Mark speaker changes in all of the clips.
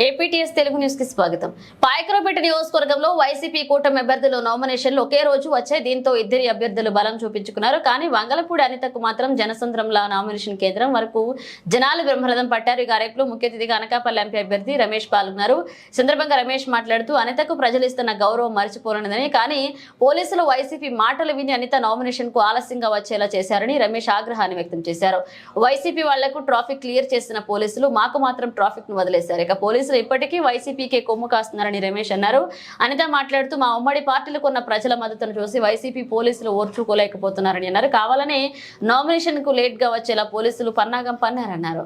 Speaker 1: APTS Telugu news కి స్వాగతం. పాయకరావుపేట నియోజకవర్గంలో వైసీపీ కూటమి అభ్యర్థులు నామినేషన్లు ఒకే రోజు వచ్చాయి. దీంతో ఇద్దరి అభ్యర్థులు బలం చూపించుకున్నారు. కానీ వంగలపూడి అనితకు మాత్రం జనసంద్రంలా నామినేషన్ కేంద్రం వరకు జనాలు బ్రహ్మరథం పట్టారు. ఈ కార్యక్రమంలో ముఖ్య అతిథిగా అనకాపల్లి ఎంపీ అభ్యర్థి రమేష్ పాల్గొన్నారు. సందర్భంగా రమేష్ మాట్లాడుతూ అనితకు ప్రజలు ఇస్తున్న గౌరవం మరిచిపోలేనిదని, కానీ పోలీసులు వైసీపీ మాటలు విని అనిత నామినేషన్ కు ఆలస్యంగా వచ్చేలా చేశారని రమేష్ ఆగ్రహాన్ని వ్యక్తం చేశారు. వైసీపీ వాళ్లకు ట్రాఫిక్ క్లియర్ చేసిన పోలీసులు మాకు మాత్రం ట్రాఫిక్ ను వదిలేశారు. ఇక పోలీసులు ఇప్పటికీ వైసీపీకే కొమ్ము కాస్తున్నారని రమేష్ అన్నారు. అనిత మాట్లాడుతూ మా ఉమ్మడి పార్టీలకు ఉన్న ప్రజల మద్దతును చూసి వైసీపీ పోలీసులు ఓర్చుకోలేకపోతున్నారని అన్నారు. కావాలనే నామినేషన్ కు లేట్ గా వచ్చేలా పోలీసులు పన్నాగం పన్నారన్నారు.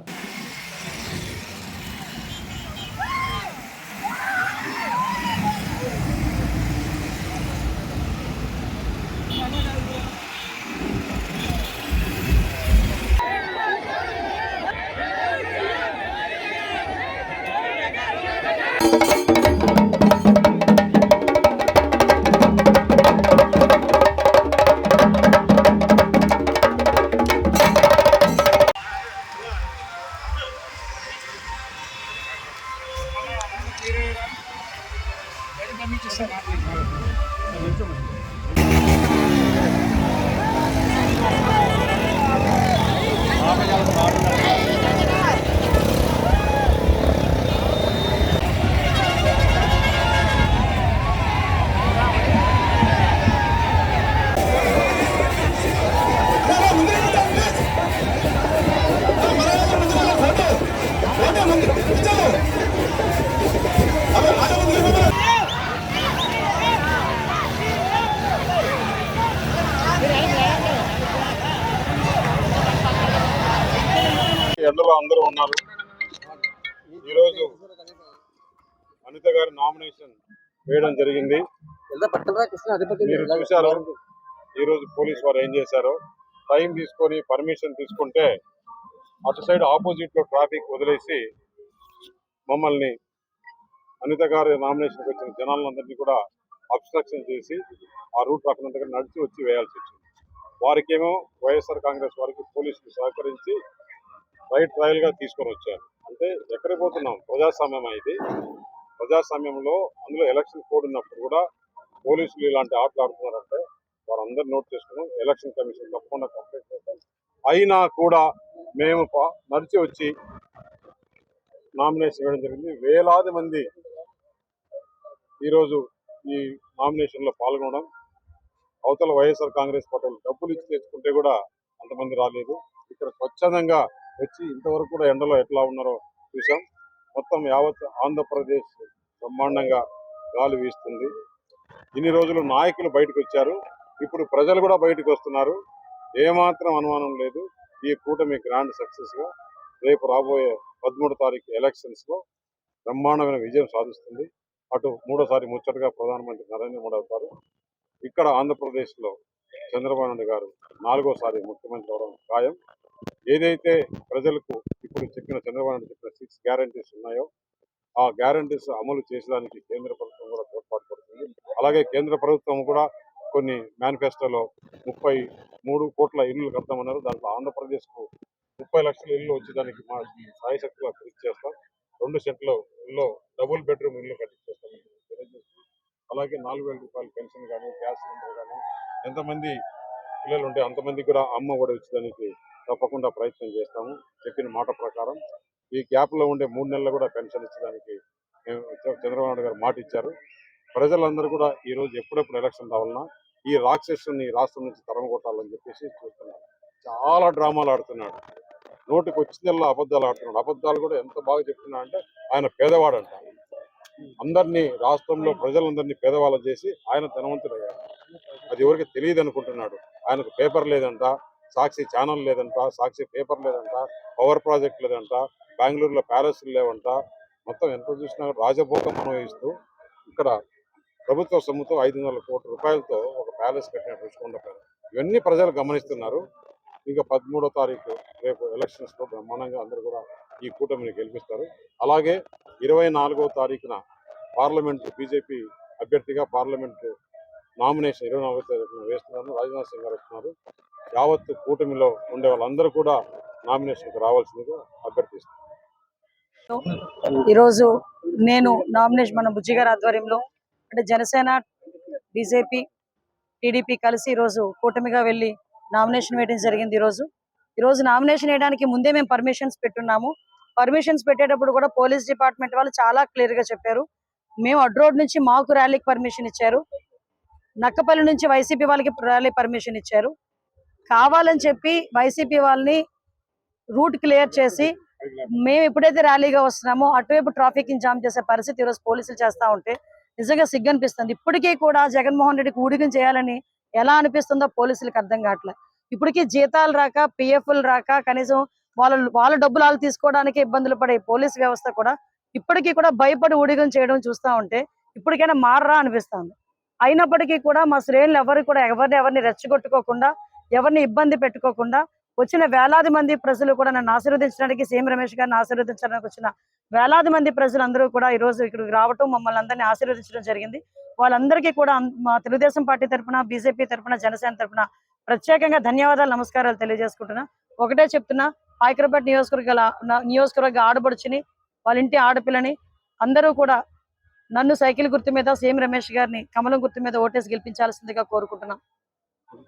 Speaker 2: ఎండలో అందరూ ఉన్నారు. ఈరోజు అనిత గారి నామినేషన్ వేయడం జరిగింది. మీరు చూశారు ఈరోజు పోలీసు వారు ఏం చేశారో. టైం తీసుకొని పర్మిషన్ తీసుకుంటే అటు సైడ్ ఆపోజిట్ లో ట్రాఫిక్ వదిలేసి మమ్మల్ని అనిత గారి నామినేషన్కి వచ్చిన జనాలందరినీ కూడా అబ్స్ట్రక్షన్ చేసి ఆ రూట్ పక్కన దగ్గర నడిచి వచ్చి వేయాల్సి వచ్చింది. వారికేమో వైఎస్ఆర్ కాంగ్రెస్ వారికి పోలీసులు సహకరించి రైట్ ట్రయల్ గా తీసుకొని వచ్చారు. అంటే ఎక్కడికి పోతున్నాం? ప్రజాస్వామ్యం ఇది. ప్రజాస్వామ్యంలో అందులో ఎలక్షన్ కోడ్ ఉన్నప్పుడు కూడా పోలీసులు ఇలాంటి ఆటలు ఆడుతున్నారంటే వారందరూ నోట్ చేసుకున్నాం. ఎలక్షన్ కమిషన్ తప్పకుండా కంప్లైంట్ చేస్తాం. అయినా కూడా మేము నడిచి వచ్చి నామినేషన్ వేయడం జరిగింది. వేలాది మంది ఈరోజు ఈ నామినేషన్ లో పాల్గొనడం. అవతల వైఎస్ఆర్ కాంగ్రెస్ పార్టీ డబ్బులు ఇచ్చి తెచ్చుకుంటే కూడా అంతమంది రాలేదు. ఇక్కడ స్వచ్ఛందంగా వచ్చి ఇంతవరకు కూడా ఎండలో ఎట్లా ఉన్నారో చూసాం. మొత్తం యావత్ ఆంధ్రప్రదేశ్ బ్రహ్మాండంగా గాలి వీస్తుంది. ఇన్ని రోజులు నాయకులు బయటకు వచ్చారు, ఇప్పుడు ప్రజలు కూడా బయటకు వస్తున్నారు. ఏమాత్రం అనుమానం లేదు, ఈ కూటమి గ్రాండ్ సక్సెస్ గా రేపు రాబోయే 13వ తారీఖు ఎలక్షన్స్ లో బ్రహ్మాండమైన విజయం సాధిస్తుంది. అటు మూడోసారి ముచ్చటగా ప్రధానమంత్రి నరేంద్ర మోడీ అవుతారు. ఇక్కడ ఆంధ్రప్రదేశ్ లో చంద్రబాబు నాయుడు గారు 4వ సారి ముఖ్యమంత్రి అవడం ఖాయం. ఏదైతే ప్రజలకు ఇప్పుడు చెప్పిన చంద్రబాబు నాయుడు చెప్పిన 6 గ్యారంటీస్ ఉన్నాయో ఆ గ్యారంటీస్ అమలు చేసడానికి కేంద్ర ప్రభుత్వం కూడా తోడ్పాటు పడుతుంది. అలాగే కేంద్ర ప్రభుత్వం కూడా కొన్ని మేనిఫెస్టోలో 33 కోట్ల ఇల్లు కడతామన్నారు. దాంట్లో ఆంధ్రప్రదేశ్ కు 30 లక్షల ఇల్లు వచ్చేదానికి మా సాయశక్తిగా కృషి చేస్తాం. 2 సెంట్లలో డబుల్ బెడ్రూమ్ ఇల్లు కట్టించేస్తామని తెలియజేస్తాం. అలాగే 4,000 రూపాయల పెన్షన్ కానీ, గ్యాస్ సిలిండర్ కానీ, ఎంతమంది పిల్లలు ఉంటే అంతమంది కూడా అమ్మ ఒడి వచ్చేదానికి తప్పకుండా ప్రయత్నం చేస్తాము. చెప్పిన మాట ప్రకారం ఈ గ్యాప్ లో ఉండే 3 నెలలు కూడా పెన్షన్ ఇచ్చడానికి చంద్రబాబు నాయుడు గారు మాట ఇచ్చారు. ప్రజలందరూ కూడా ఈ రోజు ఎప్పుడెప్పుడు ఎలక్షన్ రావాలన్నా ఈ రాక్షసుని రాష్ట్రం నుంచి తరమగొట్టాలని చెప్పేసి చూస్తున్నారు. చాలా డ్రామాలు ఆడుతున్నాడు. నోటికి వచ్చిందల్లా అబద్ధాలు ఆడుతున్నాడు. అబద్ధాలు కూడా ఎంత బాగా చెప్తున్నా అంటే ఆయన పేదవాడంట. అందరినీ రాష్ట్రంలో ప్రజలందరినీ పేదవాళ్ళు చేసి ఆయన ధనవంతుడు అయ్యాడు. అది ఎవరికి తెలియదు అనుకుంటున్నాడు. ఆయనకు పేపర్ లేదంట, సాక్షి ఛానల్ లేదంట, సాక్షి పేపర్ లేదంట, పవర్ ప్రాజెక్ట్ లేదంట, బెంగళూరులో ప్యాలెస్లు లేవంట. మొత్తం ఎంత చూసినా రాజభోగం అనుభవిస్తూ ఇక్కడ ప్రభుత్వ సొమ్ముతో 500 కోట్ల రూపాయలతో ఒక ప్యాలెస్ కట్టినట్టు రుచికొండపోయారు. ఇవన్నీ ప్రజలు గమనిస్తున్నారు. ఇంకా 13వ తారీఖు రేపు ఎలక్షన్స్ లో బ్రహ్మాండంగా అందరూ కూడా ఈ కూటమిని గెలిపిస్తారు. అలాగే 24వ తారీఖున పార్లమెంట్ బీజేపీ అభ్యర్థిగా పార్లమెంట్ నామినేషన్ 24వ తారీఖున వేస్తున్నారు. రాజ్నాథ్ సింగ్ గారు వస్తున్నారు. యావత్తు కూటమిలో ఉండే వాళ్ళందరూ కూడా నామినేషన్కి రావాల్సిందిగా అభ్యర్థిస్తున్నారు.
Speaker 3: ఈరోజు నేను నామినేషన్ మన బుజ్జి గారి ఆధ్వర్యంలో అంటే జనసేన బీజేపీ టీడీపీ కలిసి ఈరోజు కూటమిగా వెళ్ళి నామినేషన్ వేయడం జరిగింది. ఈరోజు నామినేషన్ వేయడానికి ముందే మేము పర్మిషన్స్ పెట్టున్నాము. పర్మిషన్స్ పెట్టేటప్పుడు కూడా పోలీస్ డిపార్ట్మెంట్ వాళ్ళు చాలా క్లియర్ గా చెప్పారు. మేము అడ్ రోడ్ నుంచి మాకు ర్యాలీకి పర్మిషన్ ఇచ్చారు, నక్కపల్లి నుంచి వైసీపీ వాళ్ళకి ర్యాలీ పర్మిషన్ ఇచ్చారు. కావాలని చెప్పి వైసీపీ వాళ్ళని రూట్ క్లియర్ చేసి మేము ఎప్పుడైతే ర్యాలీగా వస్తున్నామో అటువైపు ట్రాఫిక్ జామ్ చేసే పరిస్థితి ఈరోజు పోలీసులు చేస్తా ఉంటే నిజంగా సిగ్గనిపిస్తుంది. ఇప్పటికీ కూడా జగన్మోహన్ రెడ్డికి ఊడిగం చేయాలని ఎలా అనిపిస్తుందో పోలీసులకు అర్థం కావట్లేదు. ఇప్పటికీ జీతాలు రాక, పిఎఫ్లు రాక, కనీసం వాళ్ళ డబ్బులు వాళ్ళు తీసుకోవడానికి ఇబ్బందులు పడే పోలీస్ వ్యవస్థ కూడా ఇప్పటికీ కూడా భయపడి ఊడిగం చేయడం చూస్తా ఉంటే ఇప్పటికైనా మారరా అనిపిస్తుంది. అయినప్పటికీ కూడా మా శ్రేణులు ఎవరిని రెచ్చగొట్టుకోకుండా, ఎవరిని ఇబ్బంది పెట్టుకోకుండా వచ్చిన వేలాది మంది ప్రజలు కూడా నన్ను ఆశీర్వదించడానికి, సీఎం రమేష్ గారిని ఆశీర్వదించడానికి వచ్చిన వేలాది మంది ప్రజలందరూ కూడా ఈ రోజు ఇక్కడికి రావటం, మమ్మల్ని అందరినీ ఆశీర్వదించడం జరిగింది. వాళ్ళందరికీ కూడా మా తెలుగుదేశం పార్టీ తరఫున, బీజేపీ తరఫున, జనసేన తరఫున ప్రత్యేకంగా ధన్యవాదాలు, నమస్కారాలు తెలియజేసుకుంటున్నా. ఒకటే చెప్తున్నా, పాయకరపేట నియోజకవర్గ ఆడబడుచుని, వాళ్ళ ఇంటి ఆడపిల్లని అందరూ కూడా నన్ను సైకిల్ గుర్తు మీద, సీఎం రమేష్ గారిని కమలం గుర్తు మీద ఓటేసి గెలిపించాల్సిందిగా కోరుకుంటున్నాం.